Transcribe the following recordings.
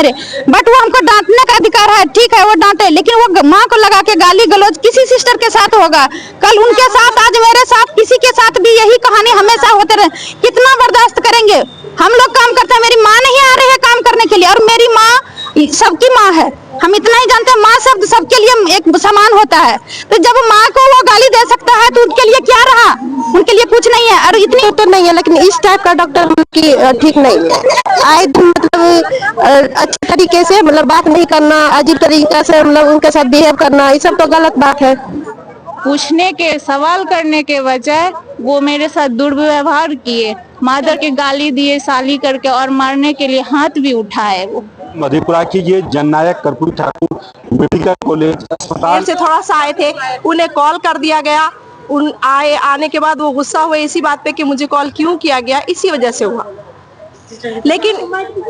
मेरे, बट वो हमको डांटने का अधिकार है, ठीक है वो डांटे, लेकिन वो माँ को लगा के गाली गलौज किसी सिस्टर के साथ होगा, कल उनके साथ, आज मेरे साथ, किसी के साथ भी यही कहानी हमेशा होते रहे। कितना बर्दाश्त करेंगे? हम लोग काम करते हैं, मेरी माँ नहीं आ रही है काम करने के लिए, और मेरी माँ सबकी माँ है, हम इतना ही जानते हैं, माँ शब्द सबके लिए एक समान होता है। तो जब माँ को वो गाली दे सकता है तो उनके लिए क्या रहा? उनके लिए कुछ नहीं है। और इतनी तो नहीं है, लेकिन इस टाइप का डॉक्टर की ठीक नहीं है। आए मतलब अच्छे तरीके से मतलब बात नहीं करना, अजीब तरीके से मतलब उनके साथ बिहेव करना, ये सब तो गलत बात है। पूछने के, सवाल करने के बजाय वो मेरे साथ दुर्व्यवहार किए, मादर के गाली दिए साली करके, और मारने के लिए हाथ भी उठाए। वो मधेपुरा की ये जननायक कर्पूरी ठाकुर मेडिकल कॉलेज अस्पताल से थोड़ा सा आए थे, उन्हें कॉल कर दिया गया, आने के बाद वो गुस्सा हुए इसी बात पे कि मुझे कॉल क्यों किया गया, इसी वजह से हुआ। लेकिन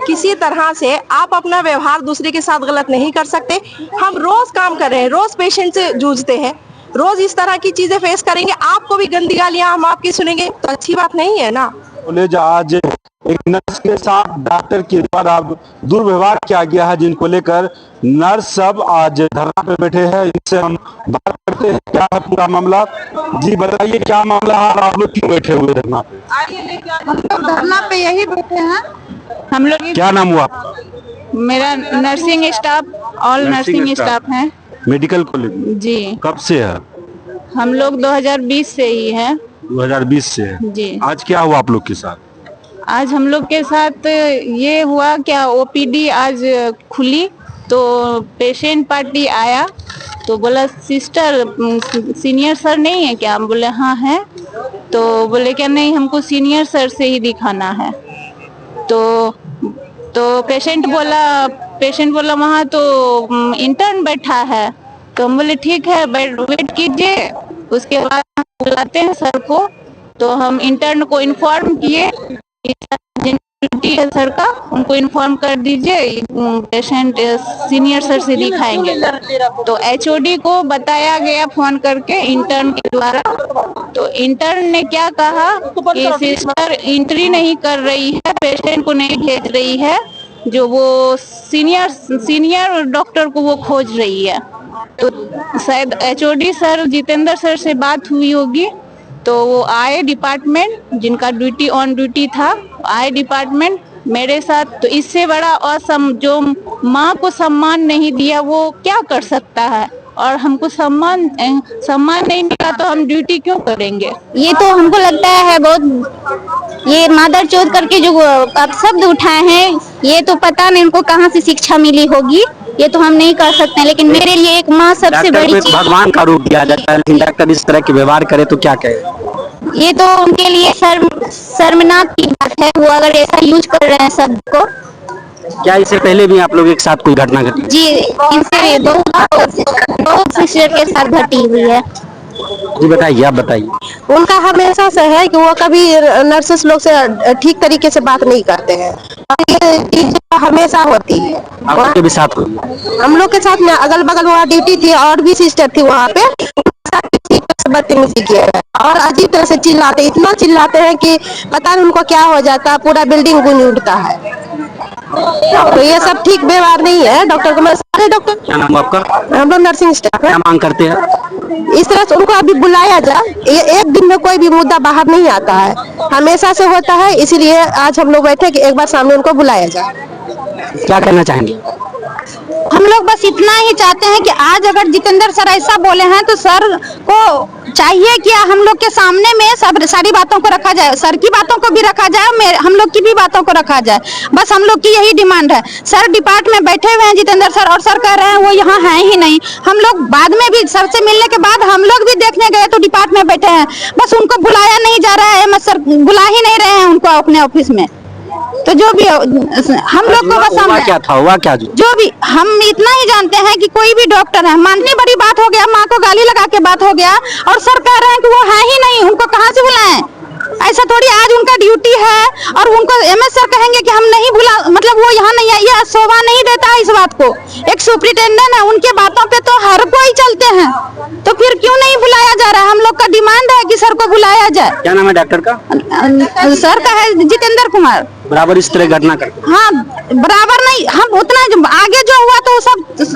किसी तरह से आप अपना व्यवहार दूसरे के साथ गलत नहीं कर सकते। हम रोज काम कर रहे हैं, रोज पेशेंट से जूझते हैं, रोज इस तरह की चीजें फेस करेंगे, आपको भी गंदी गालियां हम आपकी सुनेंगे तो अच्छी बात नहीं है ना। कॉलेज आज एक नर्स के साथ डॉक्टर के द्वारा दुर्व्यवहार किया गया है, जिनको लेकर नर्स सब आज धरना पे बैठे हैं। इनसे हम बात करते हैं, क्या है पूरा मामला। जी बताइए क्या मामला है, आप लोग क्यों बैठे हुए धरना पे? हम लोग धरना पे यही बैठे हैं। हम लोग, क्या नाम हुआ आपका? मेरा nursing staff, all nursing staff है मेडिकल कॉलेज जी। कब से है? हम लोग 2020 से ही है। 2020 से है जी। आज क्या हुआ आप लोग के साथ? आज हम लोग के साथ ये हुआ, क्या ओपीडी आज खुली तो पेशेंट पार्टी आया तो बोला सिस्टर सीनियर सर नहीं है क्या? हम बोले हाँ है। तो बोले क्या नहीं, हमको सीनियर सर से ही दिखाना है। तो पेशेंट बोला वहाँ तो इंटर्न बैठा है। तो हम बोले ठीक है वेट कीजिए, उसके बाद हम बुलाते हैं सर को। तो हम इंटर्न को इन्फॉर्म किए, ड्यूटी है सर का, उनको इन्फॉर्म कर दीजिए पेशेंट सीनियर सर से दिखाएंगे। तो एचओडी को बताया गया फोन करके इंटर्न के द्वारा। तो इंटर्न ने क्या कहा कि सिस्टर एंट्री नहीं कर रही है, पेशेंट को नहीं भेज रही है, जो वो सीनियर डॉक्टर को वो खोज रही है। तो शायद एचओडी सर जितेंद्र सर से बात हुई होगी, तो वो आए डिपार्टमेंट, जिनका ड्यूटी ऑन ड्यूटी था, आए डिपार्टमेंट मेरे साथ। तो इससे बड़ा जो माँ को सम्मान नहीं दिया वो क्या कर सकता है? और हमको सम्मान नहीं मिला तो हम ड्यूटी क्यों करेंगे? ये तो हमको लगता है बहुत, ये मादर चोद करके जो अब शब्द उठाए हैं, ये तो पता नहीं उनको कहाँ से शिक्षा मिली होगी, ये तो हम नहीं कर सकते। लेकिन मेरे लिए एक माँ सबसे बड़ी चीज। भगवान का रूप दिया जाता है, लेकिन डॉक्टर इस तरह के व्यवहार करे तो क्या कहे? ये तो उनके लिए शर्मनाक की बात है, वो अगर ऐसा यूज कर रहे हैं शब्द को। क्या इससे पहले भी आप लोग एक साथ कोई घटना घटी? जी, इनसे बहुत सिस्टर के साथ घटी हुई है। जी बताइए, आप बताइए। उनका हमेशा से है कि वो कभी नर्सेस लोग से ठीक तरीके से बात नहीं करते हैं, ये चीज हमेशा होती है। आप लोग के भी साथ हुई? हम लोग के साथ में अगल बगल वहाँ ड्यूटी थी और भी सिस्टर थी वहाँ पे, बदतमीजी किया है और अजीब तरह से चिल्लाते, इतना चिल्लाते हैं कि पता नहीं उनको क्या हो जाता है, पूरा बिल्डिंग गूंज उठता है। तो ये सब ठीक व्यवहार नहीं है डॉक्टर को। मैं सारे डॉक्टर, क्या नाम आपका? हम लोग नर्सिंग स्टाफ है। क्या मांग करते हैं? इस तरह से उनको अभी बुलाया जाए, एक दिन में कोई भी मुद्दा बाहर नहीं आता है, हमेशा से होता है, इसीलिए आज हम लोग बैठे कि एक बार सामने उनको बुलाया जाए। क्या कहना चाहेंगे? हम लोग बस इतना ही चाहते हैं कि आज अगर जितेंद्र सर ऐसा बोले हैं तो सर को चाहिए कि हम लोग के सामने में सारी बातों को रखा जाए, सर की बातों को भी रखा जाए, हम लोग की भी बातों को रखा जाए। बस हम लोग की यही डिमांड है। सर डिपार्टमेंट में बैठे हुए हैं जितेंद्र सर, और सर कह रहे हैं वो यहाँ है ही नहीं। हम लोग बाद में भी सर से मिलने के बाद हम लोग भी देखने गए तो डिपार्टमेंट में बैठे हैं, बस उनको बुलाया नहीं जा रहा है, सर बुला ही नहीं रहे हैं उनको अपने ऑफिस में। तो जो भी हम लोग को बस हुआ क्या जो भी हम इतना ही जानते हैं कि कोई भी डॉक्टर है, माननी बड़ी बात हो गया, माँ को गाली लगा के बात हो गया, और सर कह रहे हैं कि वो है ही नहीं, उनको कहाँ से बुलाएं? ऐसा थोड़ी, आज उनका ड्यूटी है और उनको एमएस सर कहेंगे कि हम नहीं बुला, मतलब वो यहाँ नहीं है, ये शोभा नहीं देता है इस बात को। एक सुपरिटेंडेंट है, उनके बातों पे तो हर कोई चलते हैं, तो फिर क्यों नहीं बुलाया जा रहा है? हम लोग का डिमांड है कि सर को बुलाया जाए। क्या नाम है डॉक्टर का? सर का है जितेंद्र कुमार। बराबर इस तरह घटना करते? हाँ, बराबर नहीं, हम उतना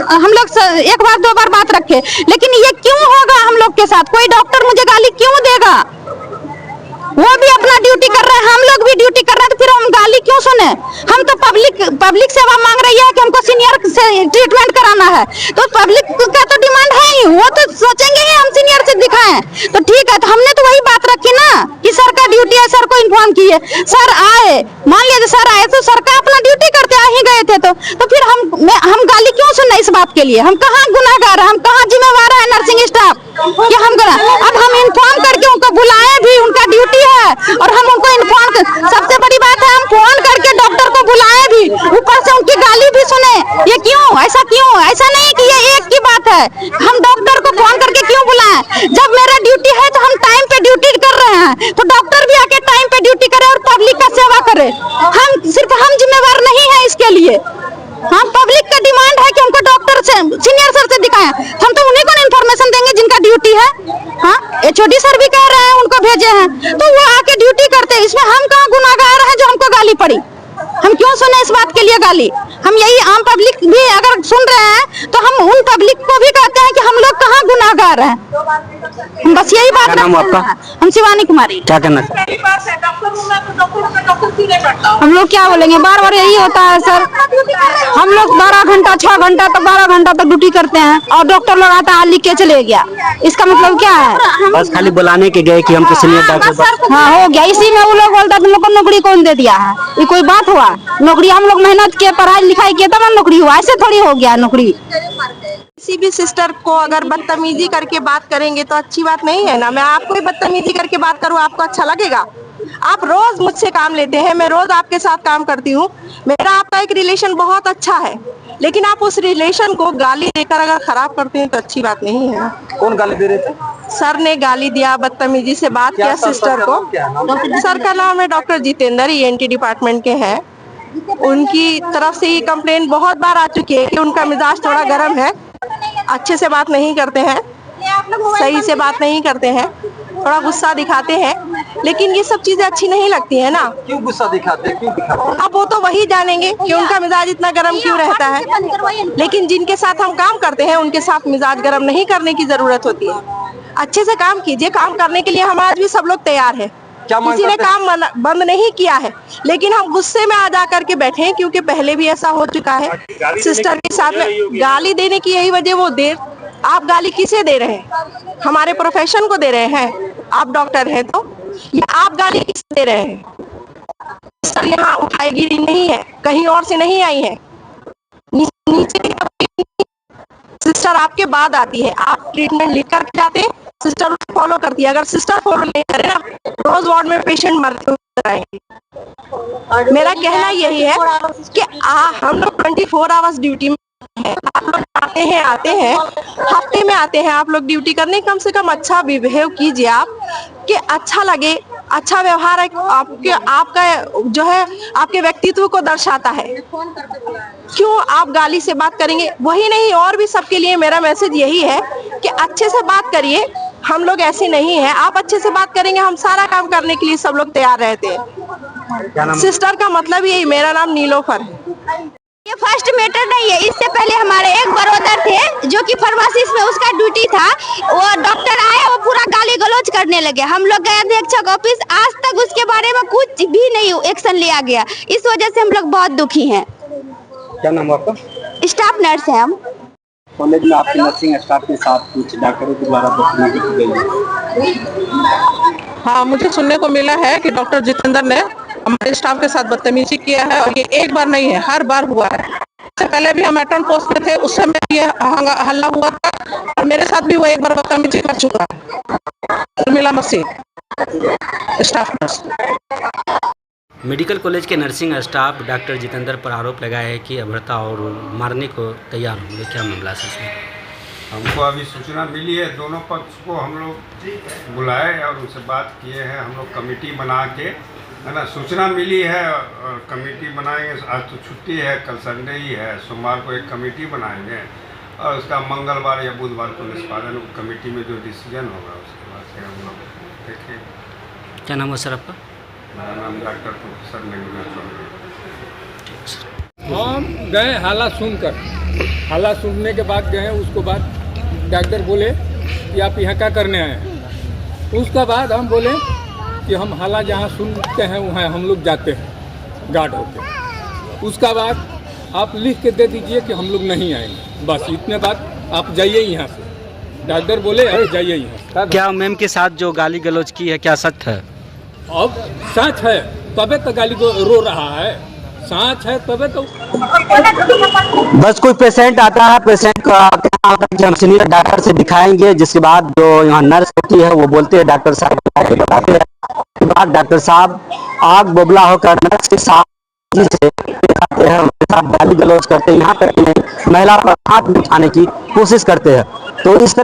हम लोग एक बार दो बार बात रखे, लेकिन ये क्यों होगा हम लोग के साथ? कोई डॉक्टर मुझे गाली क्यों देगा? वो भी अपना ड्यूटी कर रहे हैं, हम लोग भी ड्यूटी कर रहे हैं, तो फिर हम गाली क्यों सुने? हम तो पब्लिक सेवा मांग रही है कि हमको सीनियर से ट्रीटमेंट कराना है, तो पब्लिक का तो डिमांड है ही, वो तो सोचेंगे ही हम सीनियर से दिखाएं। तो ठीक है, तो हमने तो वही बात रखी ना कि सर का ड्यूटी है, सर को इन्फॉर्म किए, सर आए, मान लीजिए सर आए तो सर का अपना ड्यूटी करते आ ही गए थे, तो फिर हम गाली क्यों सुनना इस बात के लिए? हम कहाँ गुनाहगार है, हम कहाँ जिम्मेवार है नर्सिंग स्टाफ कि हम अब हम इन्फॉर्म करके उनको बुलाए भी, उनका ड्यूटी है, और हम उनको इन्फॉर्म सबसे बड़ी बात है, हम फोन करके डॉक्टर को बुलाए भी, ऊपर से उनकी गाली भी सुने। ये क्यों? ऐसा क्यों? ऐसा नहीं कि ये एक की बात है, हम डॉक्टर को फोन करके क्यों बुलाएं? जब मेरा ड्यूटी है तो हम टाइम पे ड्यूटी कर रहे हैं, तो डॉक्टर भी आके टाइम पे ड्यूटी करे और पब्लिक का सेवा करे। हम सिर्फ हम जिम्मेवार नहीं है इसके लिए। हाँ, पब्लिक का डिमांड है कि हमको डॉक्टर से सीनियर सर से दिखाएं, हम तो उन्हीं को इन्फॉर्मेशन देंगे जिनका ड्यूटी है। हाँ, एचओडी सर भी कह रहे हैं उनको भेजे हैं, तो वो आके ड्यूटी करते हैं, इसमें हम कहाँ गुनाहगार हैं जो हमको गाली पड़ी? हम क्यों सुने इस बात के लिए गाली? हम यही आम पब्लिक भी अगर सुन रहे हैं तो हम उन पब्लिक को भी कहते हैं कि हम लोग कहाँ गुनाहगार हैं। हम बस यही बात। क्या नाम है आपका? हम शिवानी कुमारी। क्या करना? हम लोग क्या बोलेंगे, बार बार यही होता है सर। हम लोग 12 घंटा 6 घंटा तक 12 घंटा तक ड्यूटी करते हैं और डॉक्टर लोग आता है लिख के चले गया, इसका मतलब क्या है? बस खाली बुलाने के गए कि हमको सीनियर डॉक्टर। हाँ, हो गया, इसी में वो लोग बोलता तुम लोग को नौकरी कौन दे दिया है? ये कोई बात हुआ? नौकरी हम लोग मेहनत किए, पढ़ाई लिखाई किए, तब नौकरी हुआ, ऐसे थोड़ी हो गया नौकरी। किसी भी सिस्टर को अगर बदतमीजी करके बात करेंगे तो अच्छी बात नहीं है ना। मैं आपको ही बदतमीजी करके बात करूं, आपको अच्छा लगेगा? आप रोज मुझसे काम लेते हैं, मैं रोज आपके साथ काम करती हूँ, मेरा आपका एक रिलेशन बहुत अच्छा है, लेकिन आप उस रिलेशन को गाली देकर अगर खराब करते हैं तो अच्छी बात नहीं है ना। कौन गाली दे रहे थे? सर ने गाली दिया, बदतमीजी से बात किया सिस्टर को। सर का नाम है डॉक्टर जितेंद्र, ENT डिपार्टमेंट के हैं। उनकी तरफ से ये कंप्लेन बहुत बार आ चुकी है कि उनका मिजाज थोड़ा गर्म है, अच्छे से बात नहीं करते हैं, सही से बात नहीं करते हैं, थोड़ा गुस्सा दिखाते हैं, लेकिन ये सब चीजें अच्छी नहीं लगती है ना। क्यों गुस्सा दिखाते हैं? क्यों दिखाते? अब वो तो वही जानेंगे कि उनका मिजाज इतना गर्म क्यों रहता है, लेकिन जिनके साथ हम काम करते हैं उनके साथ मिजाज गर्म नहीं करने की जरूरत होती है। अच्छे से काम कीजिए, काम करने के लिए हम आज भी सब लोग तैयार है, किसी ने काम बंद नहीं किया है, लेकिन हम गुस्से में आ जा करके बैठे हैं, क्योंकि पहले भी ऐसा हो चुका है सिस्टर के साथ में। गाली देने की यही वजह वो देर। आप गाली किसे दे रहे हैं? हमारे प्रोफेशन को दे रहे हैं। आप डॉक्टर हैं तो या आप गाली किसे दे रहे हैं? सर यहाँ उठाईगिरी नहीं है, कहीं और से नहीं आई है, नीचे सिस्टर आपके बाद आती है, आप ट्रीटमेंट लिख कर जाते हैं, सिस्टर फॉलो करती है। अगर सिस्टर फॉलो नहीं करे ना, रोज वार्ड में पेशेंट मरते हुए रहेंगे। मेरा कहना यही है कि हम लोग 24 आवर्स ड्यूटी में हैं। आप लोग आते हैं हफ्ते में आते हैं आप लोग ड्यूटी करने, कम से कम अच्छा बिहेव कीजिए आप, कि अच्छा लगे, अच्छा व्यवहार है आपका जो है आपके व्यक्तित्व को दर्शाता है। क्यों आप गाली से बात करेंगे? वही नहीं, और भी सबके लिए मेरा मैसेज यही है कि अच्छे से बात करिए। हम लोग ऐसे नहीं हैं, आप अच्छे से बात करेंगे, हम सारा काम करने के लिए सब लोग तैयार रहते हैं। सिस्टर का मतलब यही। मेरा नाम नीलोफर है। ये फर्स्ट मैटर नहीं है, इससे पहले हमारे एक ब्रदर थे जो कि फार्मेसिस्ट में उसका ड्यूटी था, वो डॉक्टर आए, वो पूरा गाली गलौज करने लगे। हम लोग गए अधीक्षक ऑफिस, आज तक उसके बारे में कुछ भी नहीं एक्शन लिया गया। इस वजह से हम लोग बहुत दुखी हैं। क्या नाम है आपका? स्टाफ नर्स है हम। कॉलेज में आपके नर्सिंग स्टाफ के साथ कुछ डॉक्टरों के द्वारा बदतमीजी की गई है। हाँ, मुझे सुनने को मिला है कि डॉक्टर जितेंद्र ने हमारे स्टाफ के साथ बदतमीजी किया है, और ये एक बार नहीं है, हर बार हुआ है। इससे पहले भी हम एटर्न पोस्ट में थे, उस समय ये हल्ला हुआ था, और मेरे साथ भी वो एक बार बदतमीजी कर चुका है। उर्मिला मसीह, स्टाफ नर्स। मेडिकल कॉलेज के नर्सिंग स्टाफ डॉक्टर जितेंद्र पर आरोप लगाया है कि अभद्रता और मारने को तैयार होंगे, क्या मामला है इसमें? हमको अभी सूचना मिली है, दोनों पक्ष को हम लोग बुलाए और उनसे बात किए हैं। हम लोग कमेटी बना के, है ना, सूचना मिली है और कमेटी बनाएंगे। आज तो छुट्टी है, कल संडे ही है, सोमवार को एक कमेटी बनाएंगे और उसका मंगलवार या बुधवार को निष्पादन कमेटी में जो डिसीजन होगा उसके बाद से हम लोग देखेंगे। क्या नाम है सर आपका? मेरा नाम डॉक्टर प्रोफेसर नगीना चौधरी। हम गए हालात सुनकर हल्ला सुनने के बाद गए, उसको बाद डॉक्टर बोले कि आप यहाँ क्या करने आए हैं। उसके बाद हम बोले कि हम हल्ला जहाँ सुनते हैं वहाँ हम लोग जाते हैं गार्ड होके। उसका बाद आप लिख के दे दीजिए कि हम लोग नहीं आएंगे, बस इतने बात, आप जाइए यहाँ से। डॉक्टर बोले अरे जाइए यहाँ से। क्या मैम के साथ जो गाली गलौज की है क्या सच है? अब सच है तबे तो गाली को रो रहा है, सच है तबे तो। बस कोई पेशेंट आता है, पेशेंट का कहना होता है कि हम सीनियर डॉक्टर से दिखाएंगे, जिसके बाद जो यहाँ नर्स होती है वो बोलते हैं डॉक्टर साहब बताते हैं। उसके बाद डॉक्टर साहब आग बबला होकर नर्स के साथ से दिखाते हैं, उनके साथ गाली गलौज करते हैं, यहाँ तक कि महिला पर हाथ उठाने की कोशिश करते हैं। तो इस तरह